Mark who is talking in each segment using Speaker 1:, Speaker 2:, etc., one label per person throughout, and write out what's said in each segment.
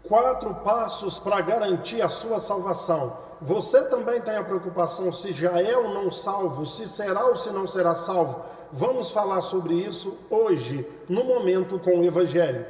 Speaker 1: 4 passos para garantir a sua salvação. Você também tem a preocupação se já é ou não salvo, se será ou se não será salvo? Vamos falar sobre isso hoje, no Momento com o Evangelho.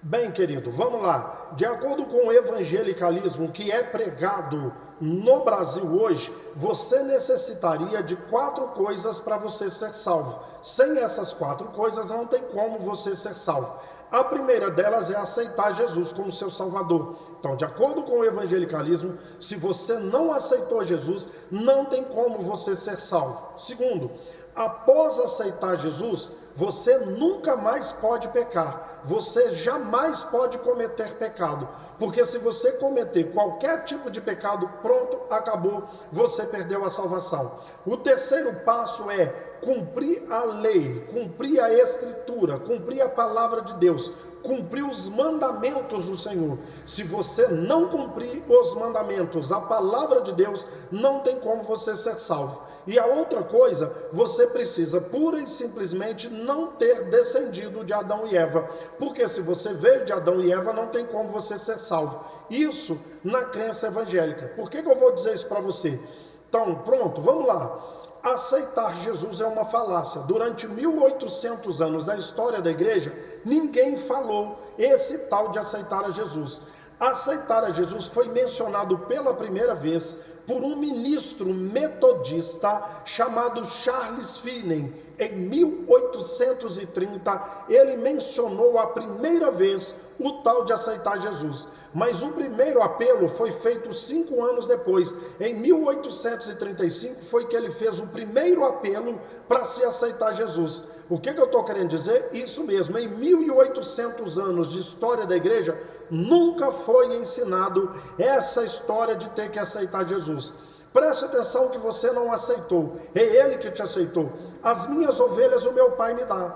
Speaker 1: Bem, querido, vamos lá. De acordo com o evangelicalismo que é pregado no Brasil hoje, você necessitaria de 4 coisas para você ser salvo. Sem essas 4 coisas, não tem como você ser salvo. A primeira delas é aceitar Jesus como seu Salvador. Então, de acordo com o evangelicalismo, se você não aceitou Jesus, não tem como você ser salvo. Segundo, após aceitar Jesus, você nunca mais pode pecar, você jamais pode cometer pecado, porque se você cometer qualquer tipo de pecado, pronto, acabou, você perdeu a salvação. O terceiro passo é cumprir a lei, cumprir a escritura, cumprir a palavra de Deus, cumprir os mandamentos do Senhor. Se você não cumprir os mandamentos, a palavra de Deus, não tem como você ser salvo. E a outra coisa, você precisa pura e simplesmente não ter descendido de Adão e Eva, porque se você veio de Adão e Eva, não tem como você ser salvo. Isso na crença evangélica. Por que eu vou dizer isso para você? Então, pronto, vamos lá. Aceitar Jesus é uma falácia. Durante 1800 anos da história da igreja, ninguém falou esse tal de aceitar a Jesus. Aceitar a Jesus foi mencionado pela primeira vez por um ministro metodista chamado Charles Finney. Em 1830, ele mencionou a primeira vez o tal de aceitar Jesus. Mas o primeiro apelo foi feito 5 anos depois. Em 1835 foi que ele fez o primeiro apelo para se aceitar Jesus. O que eu estou querendo dizer? Isso mesmo, em 1800 anos de história da igreja, nunca foi ensinado essa história de ter que aceitar Jesus. Preste atenção que você não aceitou, é Ele que te aceitou. As minhas ovelhas o meu Pai me dá.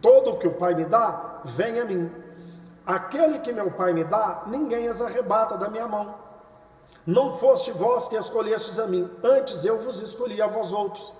Speaker 1: Todo o que o Pai me dá, vem a mim. Aquele que meu Pai me dá, ninguém as arrebata da minha mão. Não foste vós que escolhestes a mim, antes eu vos escolhi a vós outros.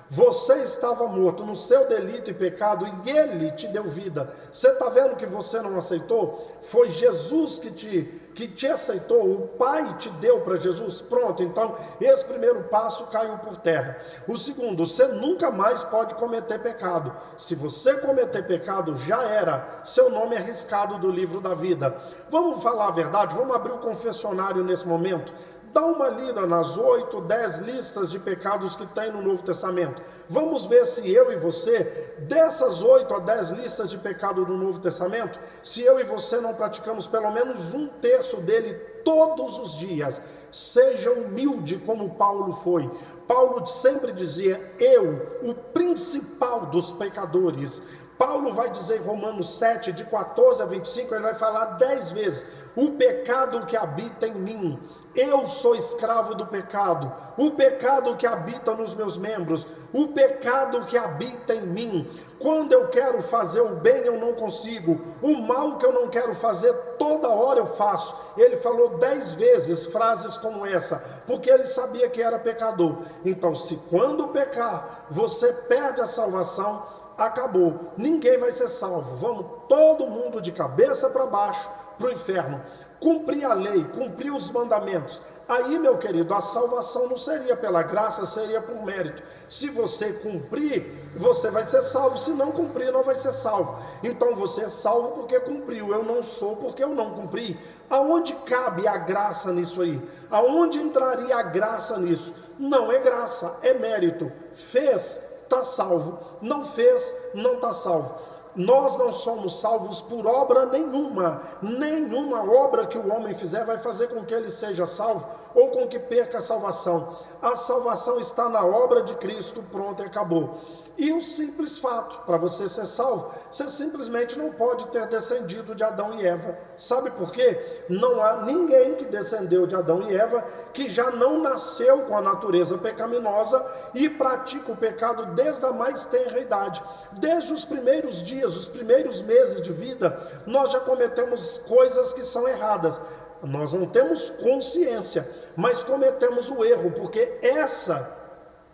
Speaker 1: Você estava morto no seu delito e pecado e Ele te deu vida. Você está vendo que você não aceitou? Foi Jesus que te aceitou, o Pai te deu para Jesus. Pronto, então esse primeiro passo caiu por terra. O segundo, você nunca mais pode cometer pecado. Se você cometer pecado, já era. Seu nome é riscado do livro da vida. Vamos falar a verdade? Vamos abrir o confessionário nesse momento? Dá uma lida nas 8, 10 listas de pecados que tem no Novo Testamento. Vamos ver se eu e você, dessas 8 a 10 listas de pecado do Novo Testamento, se eu e você não praticamos pelo menos 1/3 dele todos os dias. Seja humilde como Paulo foi. Paulo sempre dizia, eu, o principal dos pecadores. Paulo vai dizer em Romanos 7, de 14 a 25, ele vai falar 10 vezes, o pecado que habita em mim. Eu sou escravo do pecado, o pecado que habita nos meus membros, o pecado que habita em mim. Quando eu quero fazer o bem, eu não consigo. O mal que eu não quero fazer, toda hora eu faço. Ele falou 10 vezes frases como essa, porque ele sabia que era pecador. Então, se quando pecar, você perde a salvação, acabou. Ninguém vai ser salvo. Vamos todo mundo de cabeça para baixo para o inferno. Cumprir a lei, cumprir os mandamentos. Aí, meu querido, a salvação não seria pela graça, seria por mérito. Se você cumprir, você vai ser salvo. Se não cumprir, não vai ser salvo. Então você é salvo porque cumpriu. Eu não sou porque eu não cumpri. Aonde cabe a graça nisso aí? Aonde entraria a graça nisso? Não é graça, é mérito. Fez, está salvo. Não fez, não está salvo. Nós não somos salvos por obra nenhuma. Nenhuma obra que o homem fizer vai fazer com que ele seja salvo ou com que perca a salvação. A salvação está na obra de Cristo, pronto e acabou. E o simples fato, para você ser salvo, você simplesmente não pode ter descendido de Adão e Eva. Sabe por quê? Não há ninguém que descendeu de Adão e Eva que já não nasceu com a natureza pecaminosa e pratica o pecado desde a mais tenra idade. Desde os primeiros dias, os primeiros meses de vida, nós já cometemos coisas que são erradas. Nós não temos consciência, mas cometemos o erro, porque essa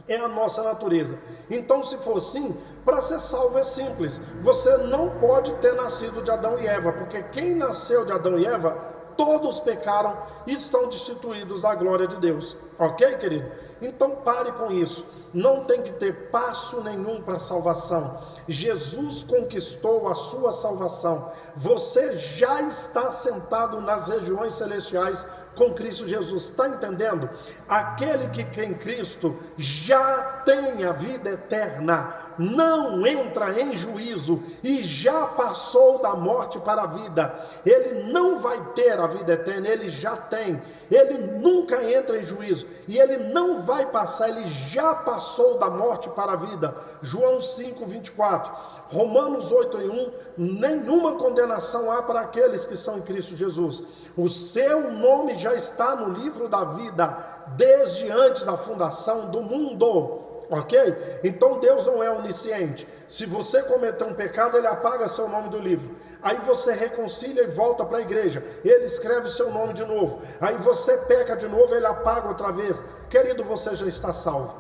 Speaker 1: É a nossa natureza. Então, se for assim, para ser salvo é simples. Você não pode ter nascido de Adão e Eva, porque quem nasceu de Adão e Eva, todos pecaram e estão destituídos da glória de Deus. Ok, querido? Então pare com isso. Não tem que ter passo nenhum para salvação. Jesus conquistou a sua salvação. Você já está sentado nas regiões celestiais com Cristo Jesus. Está entendendo? Aquele que crê em Cristo já tem a vida eterna. Não entra em juízo e já passou da morte para a vida. Ele não vai ter a vida eterna, ele já tem. Ele nunca entra em juízo e ele não vai passar, ele já passou da morte para a vida. João 5:24, Romanos 8:1, nenhuma condenação há para aqueles que são em Cristo Jesus. O seu nome já está no livro da vida desde antes da fundação do mundo. Ok? Então Deus não é onisciente. Se você cometer um pecado, ele apaga seu nome do livro. Aí você reconcilia e volta para a igreja. Ele escreve seu nome de novo. Aí você peca de novo, ele apaga outra vez. Querido, você já está salvo.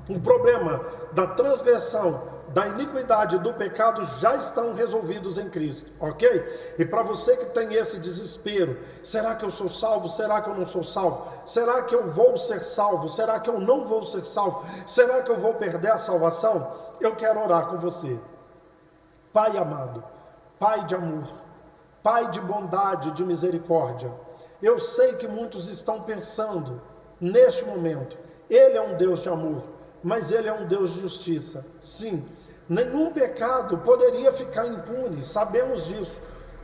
Speaker 1: O problema da transgressão, da iniquidade, do pecado já estão resolvidos em Cristo, ok? E para você que tem esse desespero, será que eu sou salvo? Será que eu não sou salvo? Será que eu vou ser salvo? Será que eu não vou ser salvo? Será que eu vou perder a salvação? Eu quero orar com você. Pai amado, Pai de amor, Pai de bondade, de misericórdia, eu sei que muitos estão pensando neste momento, Ele é um Deus de amor, mas Ele é um Deus de justiça. Sim, nenhum pecado poderia ficar impune, sabemos disso.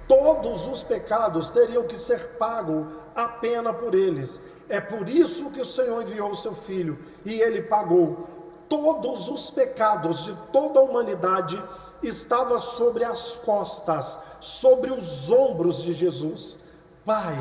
Speaker 1: Todos os pecados teriam que ser pagos a pena por eles. É por isso que o Senhor enviou o seu Filho e Ele pagou. Todos os pecados de toda a humanidade estavam sobre as costas, sobre os ombros de Jesus. Pai,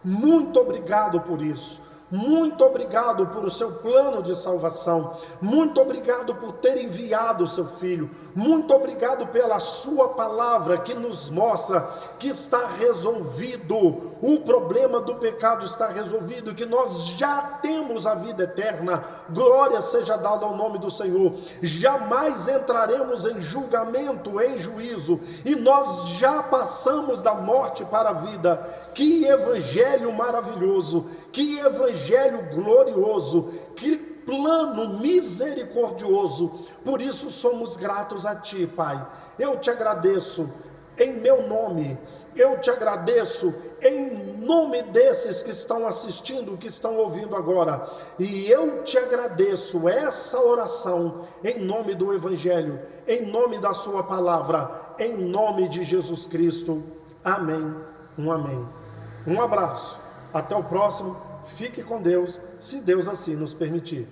Speaker 1: muito obrigado por isso. Muito obrigado por o seu plano de salvação. Muito obrigado por ter enviado o seu Filho. Muito obrigado pela sua palavra que nos mostra que está resolvido. O problema do pecado está resolvido, que nós já temos a vida eterna. Glória seja dada ao nome do Senhor. Jamais entraremos em julgamento, em juízo. E nós já passamos da morte para a vida. Que evangelho maravilhoso. Que evangelho glorioso, que plano misericordioso. Por isso somos gratos a Ti, Pai. Eu te agradeço em meu nome, eu te agradeço em nome desses que estão assistindo, que estão ouvindo agora, e eu te agradeço essa oração em nome do evangelho, em nome da sua palavra, em nome de Jesus Cristo. Amém. Amém. Um abraço. Até o próximo. Fique com Deus, se Deus assim nos permitir.